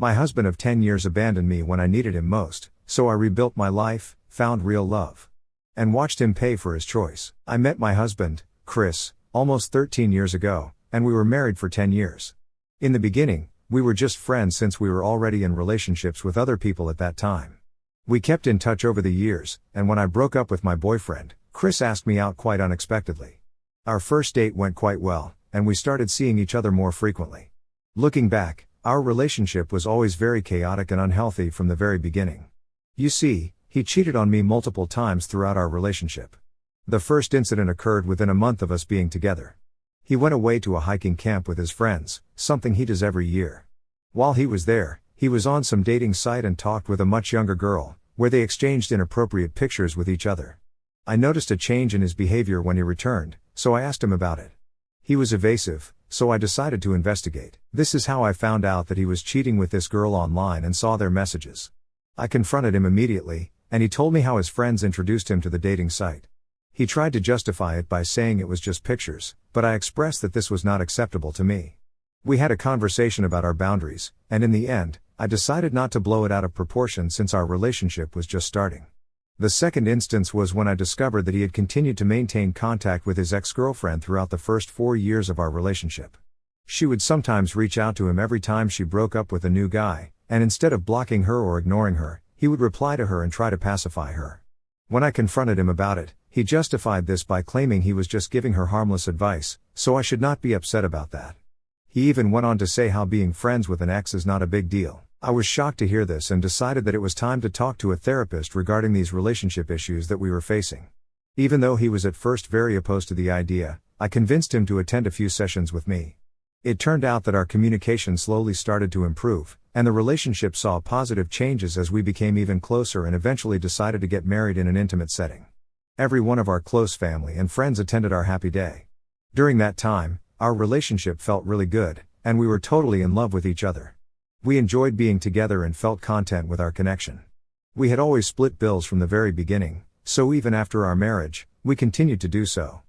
My husband of 10 years abandoned me when I needed him most, so I rebuilt my life, found real love, and watched him pay for his choice. I met my husband, Chris, almost 13 years ago, and we were married for 10 years. In the beginning, we were just friends since we were already in relationships with other people at that time. We kept in touch over the years, and when I broke up with my boyfriend, Chris asked me out quite unexpectedly. Our first date went quite well, and we started seeing each other more frequently. Looking back, our relationship was always very chaotic and unhealthy from the very beginning. You see, he cheated on me multiple times throughout our relationship. The first incident occurred within a month of us being together. He went away to a hiking camp with his friends, something he does every year. While he was there, he was on some dating site and talked with a much younger girl, where they exchanged inappropriate pictures with each other. I noticed a change in his behavior when he returned, so I asked him about it. He was evasive, so I decided to investigate. This is how I found out that he was cheating with this girl online and saw their messages. I confronted him immediately, and he told me how his friends introduced him to the dating site. He tried to justify it by saying it was just pictures, but I expressed that this was not acceptable to me. We had a conversation about our boundaries, and in the end, I decided not to blow it out of proportion since our relationship was just starting. The second instance was when I discovered that he had continued to maintain contact with his ex-girlfriend throughout the first 4 years of our relationship. She would sometimes reach out to him every time she broke up with a new guy, and instead of blocking her or ignoring her, he would reply to her and try to pacify her. When I confronted him about it, he justified this by claiming he was just giving her harmless advice, so I should not be upset about that. He even went on to say how being friends with an ex is not a big deal. I was shocked to hear this and decided that it was time to talk to a therapist regarding these relationship issues that we were facing. Even though he was at first very opposed to the idea, I convinced him to attend a few sessions with me. It turned out that our communication slowly started to improve, and the relationship saw positive changes as we became even closer and eventually decided to get married in an intimate setting. Every one of our close family and friends attended our happy day. During that time, our relationship felt really good, and we were totally in love with each other. We enjoyed being together and felt content with our connection. We had always split bills from the very beginning, so even after our marriage, we continued to do so.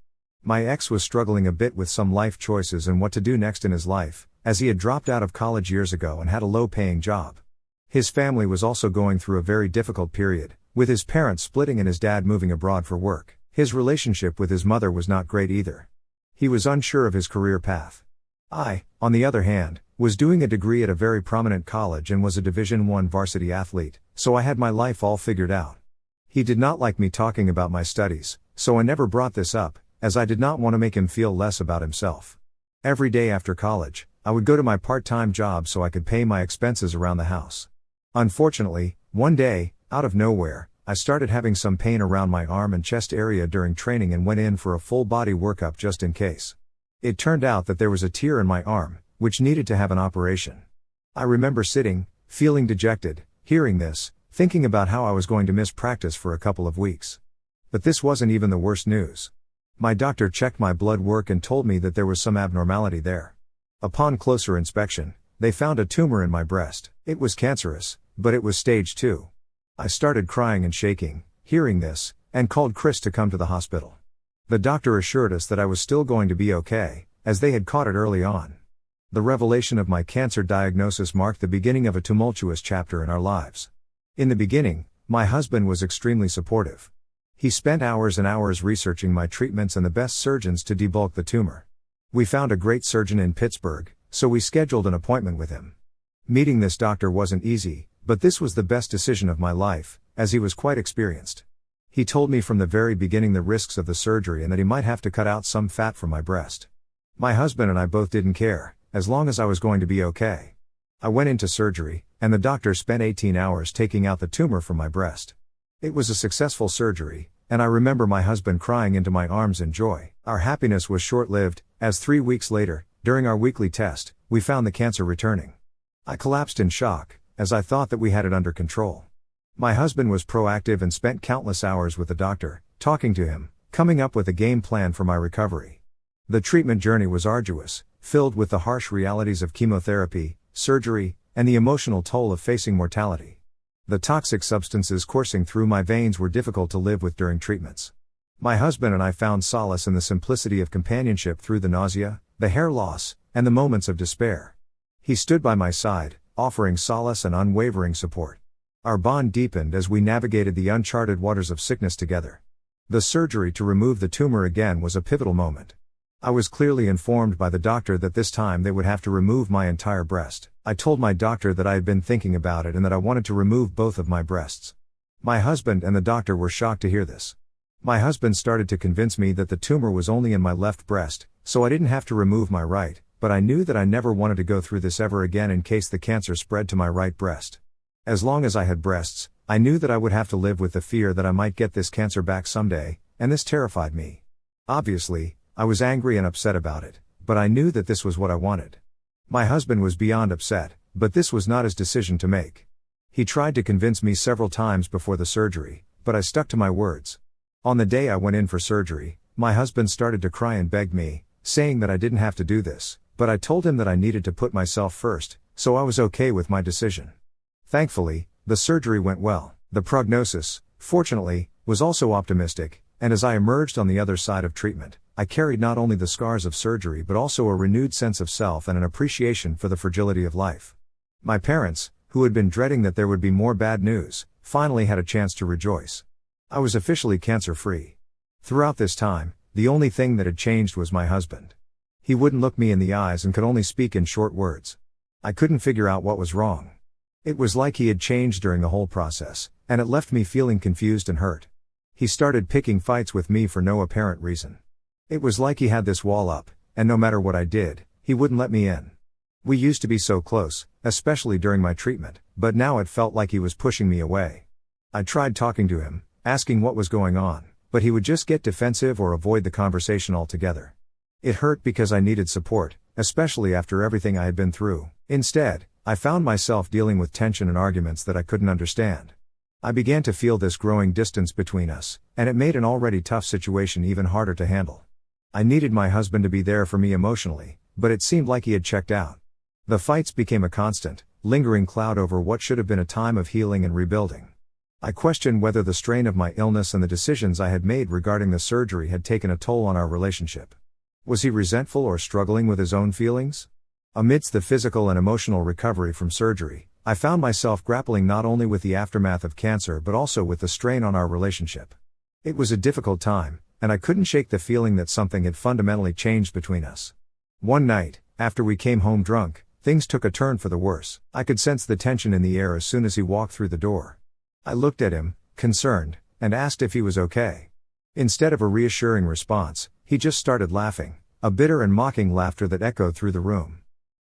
My ex was struggling a bit with some life choices and what to do next in his life, as he had dropped out of college years ago and had a low-paying job. His family was also going through a very difficult period, with his parents splitting and his dad moving abroad for work. His relationship with his mother was not great either. He was unsure of his career path. I, on the other hand, was doing a degree at a very prominent college and was a Division I varsity athlete, so I had my life all figured out. He did not like me talking about my studies, so I never brought this up, as I did not want to make him feel less about himself. Every day after college, I would go to my part-time job so I could pay my expenses around the house. Unfortunately, one day, out of nowhere, I started having some pain around my arm and chest area during training and went in for a full-body workup just in case. It turned out that there was a tear in my arm, which needed to have an operation. I remember sitting, feeling dejected, hearing this, thinking about how I was going to miss practice for a couple of weeks. But this wasn't even the worst news. My doctor checked my blood work and told me that there was some abnormality there. Upon closer inspection, they found a tumor in my breast. It was cancerous, but it was stage 2. I started crying and shaking, hearing this, and called Chris to come to the hospital. The doctor assured us that I was still going to be okay, as they had caught it early on. The revelation of my cancer diagnosis marked the beginning of a tumultuous chapter in our lives. In the beginning, my husband was extremely supportive. He spent hours and hours researching my treatments and the best surgeons to debulk the tumor. We found a great surgeon in Pittsburgh, so we scheduled an appointment with him. Meeting this doctor wasn't easy, but this was the best decision of my life, as he was quite experienced. He told me from the very beginning the risks of the surgery and that he might have to cut out some fat from my breast. My husband and I both didn't care, as long as I was going to be okay. I went into surgery, and the doctor spent 18 hours taking out the tumor from my breast. It was a successful surgery, and I remember my husband crying into my arms in joy. Our happiness was short-lived, as 3 weeks later, during our weekly test, we found the cancer returning. I collapsed in shock, as I thought that we had it under control. My husband was proactive and spent countless hours with the doctor, talking to him, coming up with a game plan for my recovery. The treatment journey was arduous, filled with the harsh realities of chemotherapy, surgery, and the emotional toll of facing mortality. The toxic substances coursing through my veins were difficult to live with during treatments. My husband and I found solace in the simplicity of companionship through the nausea, the hair loss, and the moments of despair. He stood by my side, offering solace and unwavering support. Our bond deepened as we navigated the uncharted waters of sickness together. The surgery to remove the tumor again was a pivotal moment. I was clearly informed by the doctor that this time they would have to remove my entire breast. I told my doctor that I had been thinking about it and that I wanted to remove both of my breasts. My husband and the doctor were shocked to hear this. My husband started to convince me that the tumor was only in my left breast, so I didn't have to remove my right, but I knew that I never wanted to go through this ever again in case the cancer spread to my right breast. As long as I had breasts, I knew that I would have to live with the fear that I might get this cancer back someday, and this terrified me. Obviously, I was angry and upset about it, but I knew that this was what I wanted. My husband was beyond upset, but this was not his decision to make. He tried to convince me several times before the surgery, but I stuck to my words. On the day I went in for surgery, my husband started to cry and begged me, saying that I didn't have to do this, but I told him that I needed to put myself first, so I was okay with my decision. Thankfully, the surgery went well. The prognosis, fortunately, was also optimistic, and as I emerged on the other side of treatment, I carried not only the scars of surgery but also a renewed sense of self and an appreciation for the fragility of life. My parents, who had been dreading that there would be more bad news, finally had a chance to rejoice. I was officially cancer-free. Throughout this time, the only thing that had changed was my husband. He wouldn't look me in the eyes and could only speak in short words. I couldn't figure out what was wrong. It was like he had changed during the whole process, and it left me feeling confused and hurt. He started picking fights with me for no apparent reason. It was like he had this wall up, and no matter what I did, he wouldn't let me in. We used to be so close, especially during my treatment, but now it felt like he was pushing me away. I tried talking to him, asking what was going on, but he would just get defensive or avoid the conversation altogether. It hurt because I needed support, especially after everything I had been through. Instead, I found myself dealing with tension and arguments that I couldn't understand. I began to feel this growing distance between us, and it made an already tough situation even harder to handle. I needed my husband to be there for me emotionally, but it seemed like he had checked out. The fights became a constant, lingering cloud over what should have been a time of healing and rebuilding. I questioned whether the strain of my illness and the decisions I had made regarding the surgery had taken a toll on our relationship. Was he resentful or struggling with his own feelings? Amidst the physical and emotional recovery from surgery, I found myself grappling not only with the aftermath of cancer but also with the strain on our relationship. It was a difficult time, and I couldn't shake the feeling that something had fundamentally changed between us. One night, after we came home drunk, things took a turn for the worse. I could sense the tension in the air as soon as he walked through the door. I looked at him, concerned, and asked if he was okay. Instead of a reassuring response, he just started laughing, a bitter and mocking laughter that echoed through the room.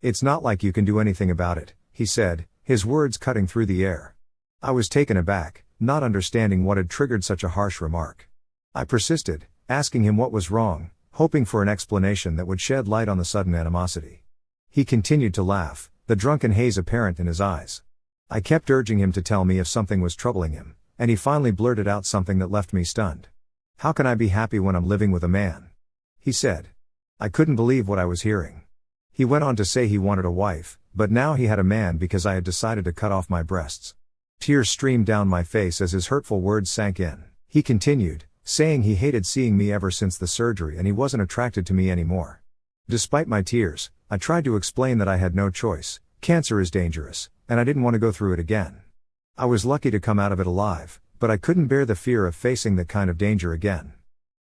"It's not like you can do anything about it," he said, his words cutting through the air. I was taken aback, not understanding what had triggered such a harsh remark. I persisted, asking him what was wrong, hoping for an explanation that would shed light on the sudden animosity. He continued to laugh, the drunken haze apparent in his eyes. I kept urging him to tell me if something was troubling him, and he finally blurted out something that left me stunned. "How can I be happy when I'm living with a man?" he said. I couldn't believe what I was hearing. He went on to say he wanted a wife, but now he had a man because I had decided to cut off my breasts. Tears streamed down my face as his hurtful words sank in. He continued, saying he hated seeing me ever since the surgery and he wasn't attracted to me anymore. Despite my tears, I tried to explain that I had no choice. Cancer is dangerous, and I didn't want to go through it again. I was lucky to come out of it alive, but I couldn't bear the fear of facing that kind of danger again.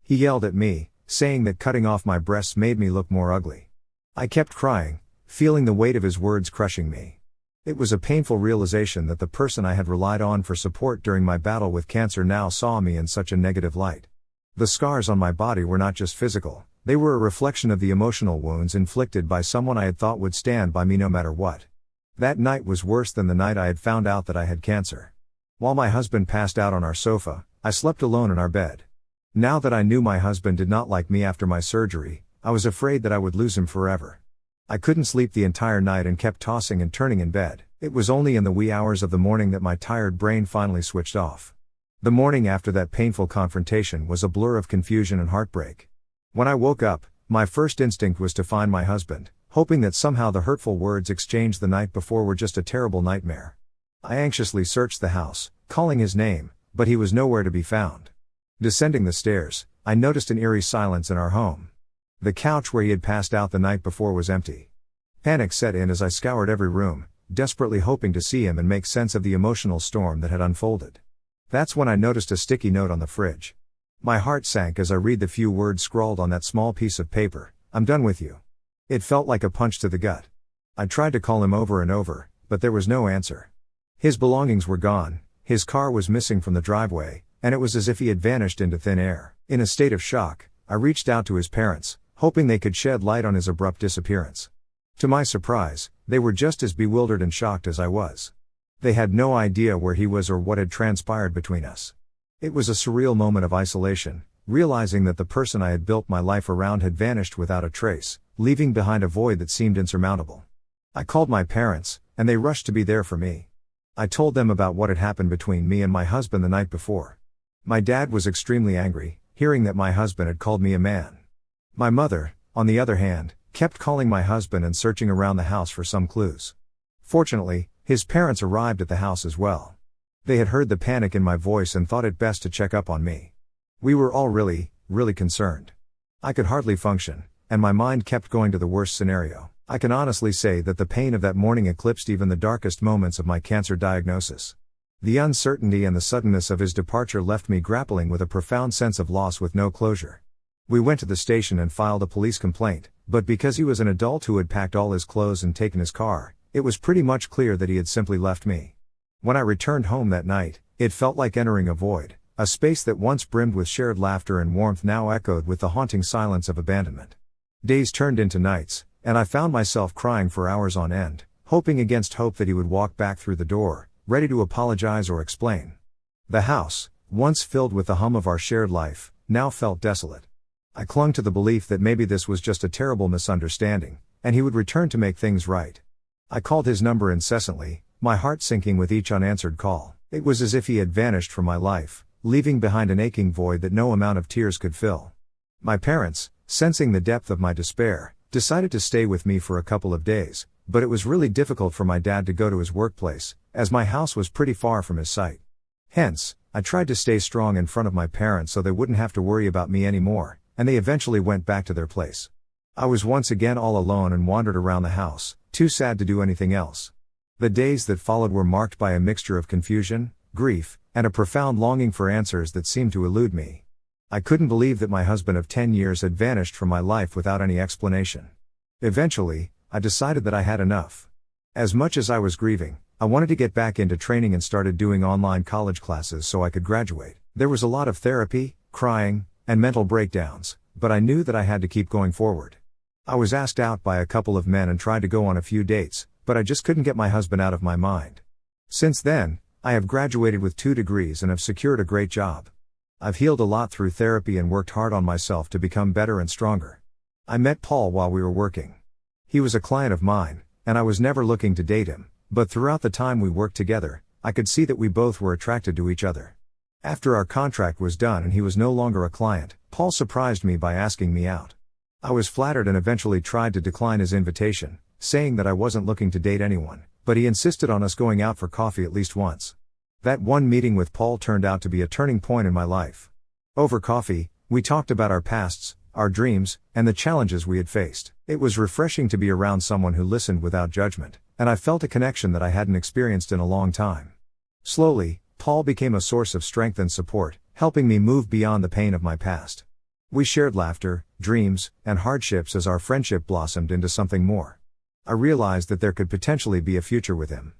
He yelled at me, saying that cutting off my breasts made me look more ugly. I kept crying, feeling the weight of his words crushing me. It was a painful realization that the person I had relied on for support during my battle with cancer now saw me in such a negative light. The scars on my body were not just physical, they were a reflection of the emotional wounds inflicted by someone I had thought would stand by me no matter what. That night was worse than the night I had found out that I had cancer. While my husband passed out on our sofa, I slept alone in our bed. Now that I knew my husband did not like me after my surgery, I was afraid that I would lose him forever. I couldn't sleep the entire night and kept tossing and turning in bed. It was only in the wee hours of the morning that my tired brain finally switched off. The morning after that painful confrontation was a blur of confusion and heartbreak. When I woke up, my first instinct was to find my husband, hoping that somehow the hurtful words exchanged the night before were just a terrible nightmare. I anxiously searched the house, calling his name, but he was nowhere to be found. Descending the stairs, I noticed an eerie silence in our home. The couch where he had passed out the night before was empty. Panic set in as I scoured every room, desperately hoping to see him and make sense of the emotional storm that had unfolded. That's when I noticed a sticky note on the fridge. My heart sank as I read the few words scrawled on that small piece of paper: "I'm done with you." It felt like a punch to the gut. I tried to call him over and over, but there was no answer. His belongings were gone, his car was missing from the driveway, and it was as if he had vanished into thin air. In a state of shock, I reached out to his parents, hoping they could shed light on his abrupt disappearance. To my surprise, they were just as bewildered and shocked as I was. They had no idea where he was or what had transpired between us. It was a surreal moment of isolation, realizing that the person I had built my life around had vanished without a trace, leaving behind a void that seemed insurmountable. I called my parents, and they rushed to be there for me. I told them about what had happened between me and my husband the night before. My dad was extremely angry, hearing that my husband had called me a man. My mother, on the other hand, kept calling my husband and searching around the house for some clues. Fortunately, his parents arrived at the house as well. They had heard the panic in my voice and thought it best to check up on me. We were all really concerned. I could hardly function, and my mind kept going to the worst scenario. I can honestly say that the pain of that morning eclipsed even the darkest moments of my cancer diagnosis. The uncertainty and the suddenness of his departure left me grappling with a profound sense of loss with no closure. We went to the station and filed a police complaint, but because he was an adult who had packed all his clothes and taken his car, it was pretty much clear that he had simply left me. When I returned home that night, it felt like entering a void, a space that once brimmed with shared laughter and warmth now echoed with the haunting silence of abandonment. Days turned into nights, and I found myself crying for hours on end, hoping against hope that he would walk back through the door, ready to apologize or explain. The house, once filled with the hum of our shared life, now felt desolate. I clung to the belief that maybe this was just a terrible misunderstanding, and he would return to make things right. I called his number incessantly, my heart sinking with each unanswered call. It was as if he had vanished from my life, leaving behind an aching void that no amount of tears could fill. My parents, sensing the depth of my despair, decided to stay with me for a couple of days, but it was really difficult for my dad to go to his workplace, as my house was pretty far from his site. Hence, I tried to stay strong in front of my parents so they wouldn't have to worry about me anymore, and they eventually went back to their place. I was once again all alone and wandered around the house, too sad to do anything else. The days that followed were marked by a mixture of confusion, grief, and a profound longing for answers that seemed to elude me. I couldn't believe that my husband of 10 years had vanished from my life without any explanation. Eventually, I decided that I had enough. As much as I was grieving, I wanted to get back into training and started doing online college classes so I could graduate. There was a lot of therapy, crying, and mental breakdowns, but I knew that I had to keep going forward. I was asked out by a couple of men and tried to go on a few dates, but I just couldn't get my husband out of my mind. Since then, I have graduated with 2 degrees and have secured a great job. I've healed a lot through therapy and worked hard on myself to become better and stronger. I met Paul while we were working. He was a client of mine, and I was never looking to date him, but throughout the time we worked together, I could see that we both were attracted to each other. After our contract was done and he was no longer a client, Paul surprised me by asking me out. I was flattered and eventually tried to decline his invitation, saying that I wasn't looking to date anyone, but he insisted on us going out for coffee at least once. That one meeting with Paul turned out to be a turning point in my life. Over coffee, we talked about our pasts, our dreams, and the challenges we had faced. It was refreshing to be around someone who listened without judgment, and I felt a connection that I hadn't experienced in a long time. Slowly, Paul became a source of strength and support, helping me move beyond the pain of my past. We shared laughter, dreams, and hardships as our friendship blossomed into something more. I realized that there could potentially be a future with him.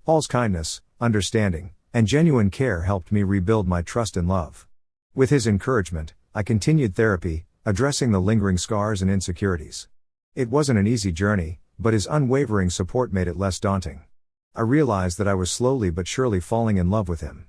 Paul's kindness, understanding, and genuine care helped me rebuild my trust and love. With his encouragement, I continued therapy, addressing the lingering scars and insecurities. It wasn't an easy journey, but his unwavering support made it less daunting. I realized that I was slowly but surely falling in love with him.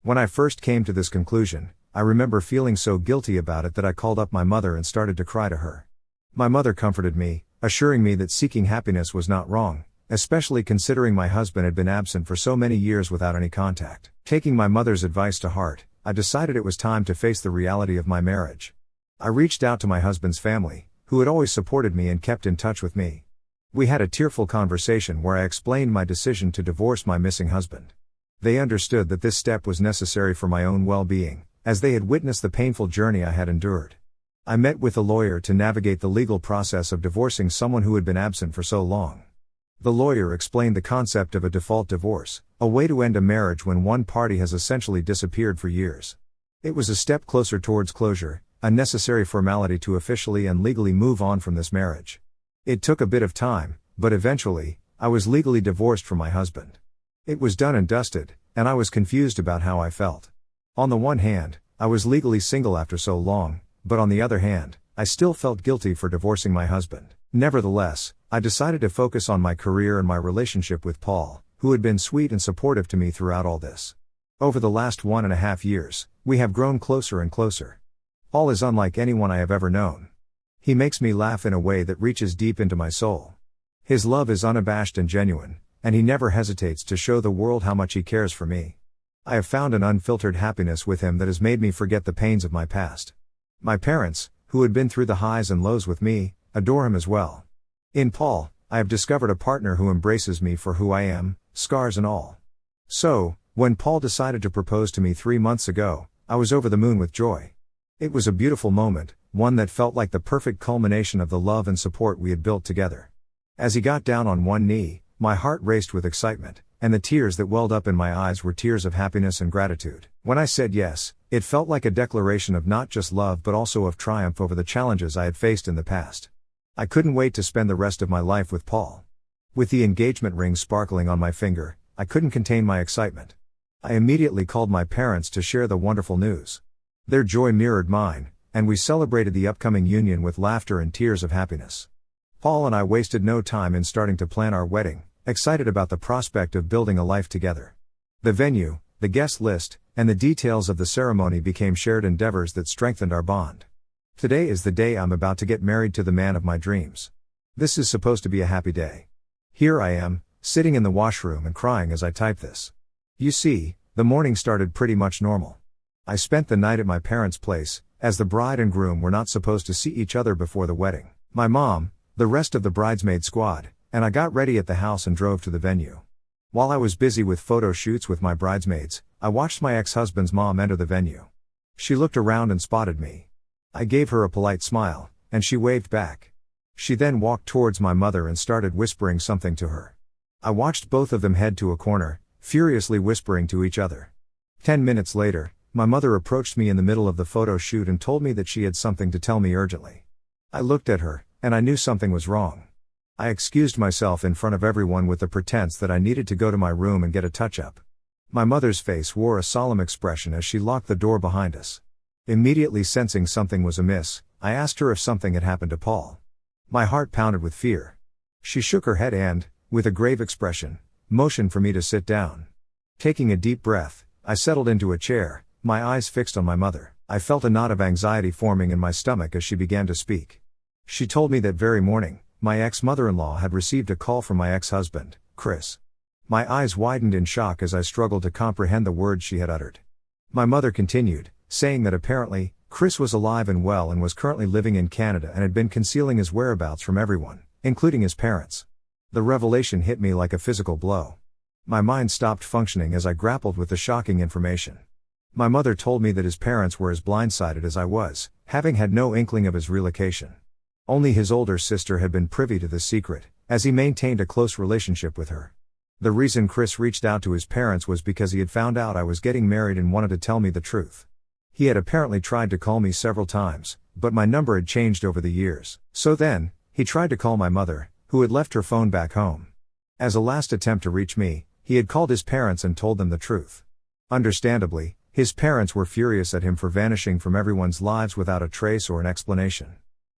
When I first came to this conclusion, I remember feeling so guilty about it that I called up my mother and started to cry to her. My mother comforted me, assuring me that seeking happiness was not wrong, especially considering my husband had been absent for so many years without any contact. Taking my mother's advice to heart, I decided it was time to face the reality of my marriage. I reached out to my husband's family, who had always supported me and kept in touch with me. We had a tearful conversation where I explained my decision to divorce my missing husband. They understood that this step was necessary for my own well-being, as they had witnessed the painful journey I had endured. I met with a lawyer to navigate the legal process of divorcing someone who had been absent for so long. The lawyer explained the concept of a default divorce, a way to end a marriage when one party has essentially disappeared for years. It was a step closer towards closure, a necessary formality to officially and legally move on from this marriage. It took a bit of time, but eventually, I was legally divorced from my husband. It was done and dusted, and I was confused about how I felt. On the one hand, I was legally single after so long, but on the other hand, I still felt guilty for divorcing my husband. Nevertheless, I decided to focus on my career and my relationship with Paul, who had been sweet and supportive to me throughout all this. Over the last 1.5 years, we have grown closer and closer. Paul is unlike anyone I have ever known. He makes me laugh in a way that reaches deep into my soul. His love is unabashed and genuine, and he never hesitates to show the world how much he cares for me. I have found an unfiltered happiness with him that has made me forget the pains of my past. My parents, who had been through the highs and lows with me, adore him as well. In Paul, I have discovered a partner who embraces me for who I am, scars and all. So, when Paul decided to propose to me 3 months ago, I was over the moon with joy. It was a beautiful moment, one that felt like the perfect culmination of the love and support we had built together. As he got down on one knee, my heart raced with excitement, and the tears that welled up in my eyes were tears of happiness and gratitude. When I said yes, it felt like a declaration of not just love but also of triumph over the challenges I had faced in the past. I couldn't wait to spend the rest of my life with Paul. With the engagement ring sparkling on my finger, I couldn't contain my excitement. I immediately called my parents to share the wonderful news. Their joy mirrored mine, and we celebrated the upcoming union with laughter and tears of happiness. Paul and I wasted no time in starting to plan our wedding, excited about the prospect of building a life together. The venue, the guest list, and the details of the ceremony became shared endeavors that strengthened our bond. Today is the day I'm about to get married to the man of my dreams. This is supposed to be a happy day. Here I am, sitting in the washroom and crying as I type this. You see, the morning started pretty much normal. I spent the night at my parents' place, as the bride and groom were not supposed to see each other before the wedding. My mom, the rest of the bridesmaid squad, and I got ready at the house and drove to the venue. While I was busy with photo shoots with my bridesmaids, I watched my ex-husband's mom enter the venue. She looked around and spotted me. I gave her a polite smile, and she waved back. She then walked towards my mother and started whispering something to her. I watched both of them head to a corner, furiously whispering to each other. 10 minutes later, my mother approached me in the middle of the photo shoot and told me that she had something to tell me urgently. I looked at her, and I knew something was wrong. I excused myself in front of everyone with the pretense that I needed to go to my room and get a touch-up. My mother's face wore a solemn expression as she locked the door behind us. Immediately sensing something was amiss, I asked her if something had happened to Paul. My heart pounded with fear. She shook her head and, with a grave expression, motioned for me to sit down. Taking a deep breath, I settled into a chair, my eyes fixed on my mother. I felt a knot of anxiety forming in my stomach as she began to speak. She told me that very morning, my ex-mother-in-law had received a call from my ex-husband, Chris. My eyes widened in shock as I struggled to comprehend the words she had uttered. My mother continued, saying that apparently, Chris was alive and well and was currently living in Canada and had been concealing his whereabouts from everyone, including his parents. The revelation hit me like a physical blow. My mind stopped functioning as I grappled with the shocking information. My mother told me that his parents were as blindsided as I was, having had no inkling of his relocation. Only his older sister had been privy to the secret, as he maintained a close relationship with her. The reason Chris reached out to his parents was because he had found out I was getting married and wanted to tell me the truth. He had apparently tried to call me several times, but my number had changed over the years. So then, he tried to call my mother, who had left her phone back home. As a last attempt to reach me, he had called his parents and told them the truth. Understandably, his parents were furious at him for vanishing from everyone's lives without a trace or an explanation.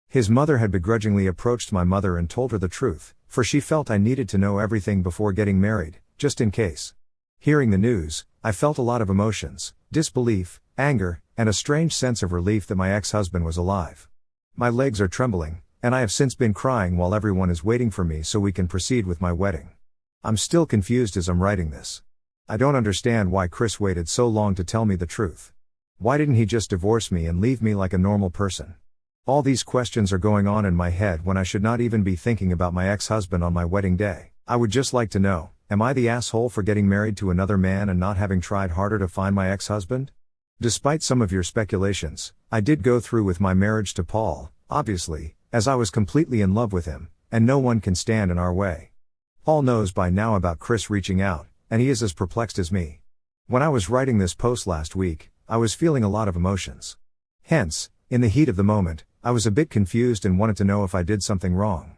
His mother had begrudgingly approached my mother and told her the truth, for she felt I needed to know everything before getting married, just in case. Hearing the news, I felt a lot of emotions, disbelief, anger, and a strange sense of relief that my ex-husband was alive. My legs are trembling, and I have since been crying while everyone is waiting for me so we can proceed with my wedding. I'm still confused as I'm writing this. I don't understand why Chris waited so long to tell me the truth. Why didn't he just divorce me and leave me like a normal person? All these questions are going on in my head when I should not even be thinking about my ex-husband on my wedding day. I would just like to know, am I the asshole for getting married to another man and not having tried harder to find my ex-husband? Despite some of your speculations, I did go through with my marriage to Paul, obviously, as I was completely in love with him, and no one can stand in our way. Paul knows by now about Chris reaching out, and he is as perplexed as me. When I was writing this post last week, I was feeling a lot of emotions. Hence, in the heat of the moment, I was a bit confused and wanted to know if I did something wrong.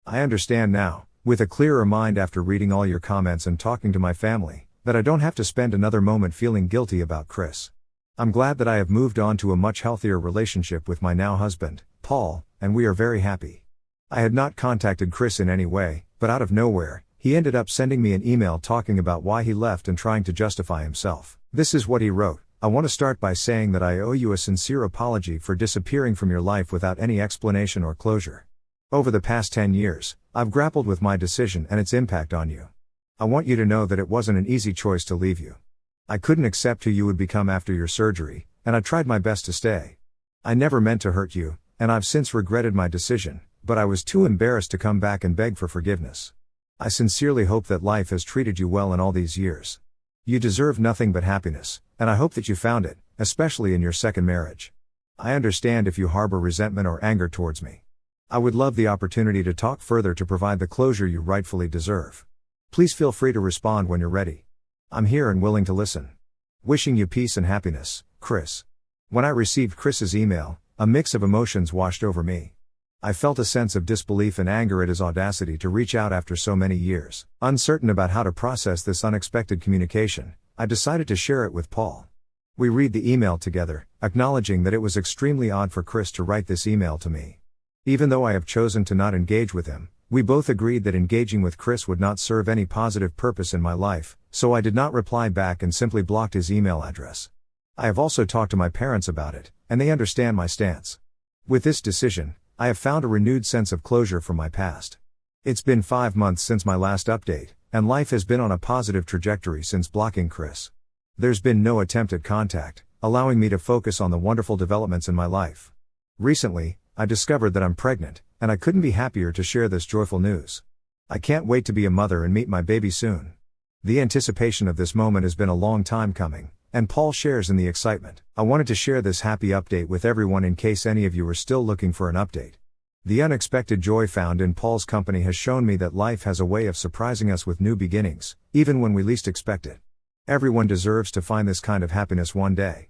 I understand now, with a clearer mind after reading all your comments and talking to my family, that I don't have to spend another moment feeling guilty about Chris. I'm glad that I have moved on to a much healthier relationship with my now husband, Paul, and we are very happy. I had not contacted Chris in any way, but out of nowhere, he ended up sending me an email talking about why he left and trying to justify himself. This is what he wrote. I want to start by saying that I owe you a sincere apology for disappearing from your life without any explanation or closure. Over the past 10 years, I've grappled with my decision and its impact on you. I want you to know that it wasn't an easy choice to leave you. I couldn't accept who you would become after your surgery, and I tried my best to stay. I never meant to hurt you, and I've since regretted my decision, but I was too embarrassed to come back and beg for forgiveness. I sincerely hope that life has treated you well in all these years. You deserve nothing but happiness, and I hope that you found it, especially in your second marriage. I understand if you harbor resentment or anger towards me. I would love the opportunity to talk further to provide the closure you rightfully deserve. Please feel free to respond when you're ready. I'm here and willing to listen. Wishing you peace and happiness, Chris. When I received Chris's email, a mix of emotions washed over me. I felt a sense of disbelief and anger at his audacity to reach out after so many years. Uncertain about how to process this unexpected communication, I decided to share it with Paul. We read the email together, acknowledging that it was extremely odd for Chris to write this email to me. Even though I have chosen to not engage with him, we both agreed that engaging with Chris would not serve any positive purpose in my life, so I did not reply back and simply blocked his email address. I have also talked to my parents about it, and they understand my stance. With this decision, I have found a renewed sense of closure from my past. It's been 5 months since my last update, and life has been on a positive trajectory since blocking Chris. There's been no attempt at contact, allowing me to focus on the wonderful developments in my life. Recently, I discovered that I'm pregnant, and I couldn't be happier to share this joyful news. I can't wait to be a mother and meet my baby soon. The anticipation of this moment has been a long time coming, and Paul shares in the excitement. I wanted to share this happy update with everyone in case any of you are still looking for an update. The unexpected joy found in Paul's company has shown me that life has a way of surprising us with new beginnings, even when we least expect it. Everyone deserves to find this kind of happiness one day.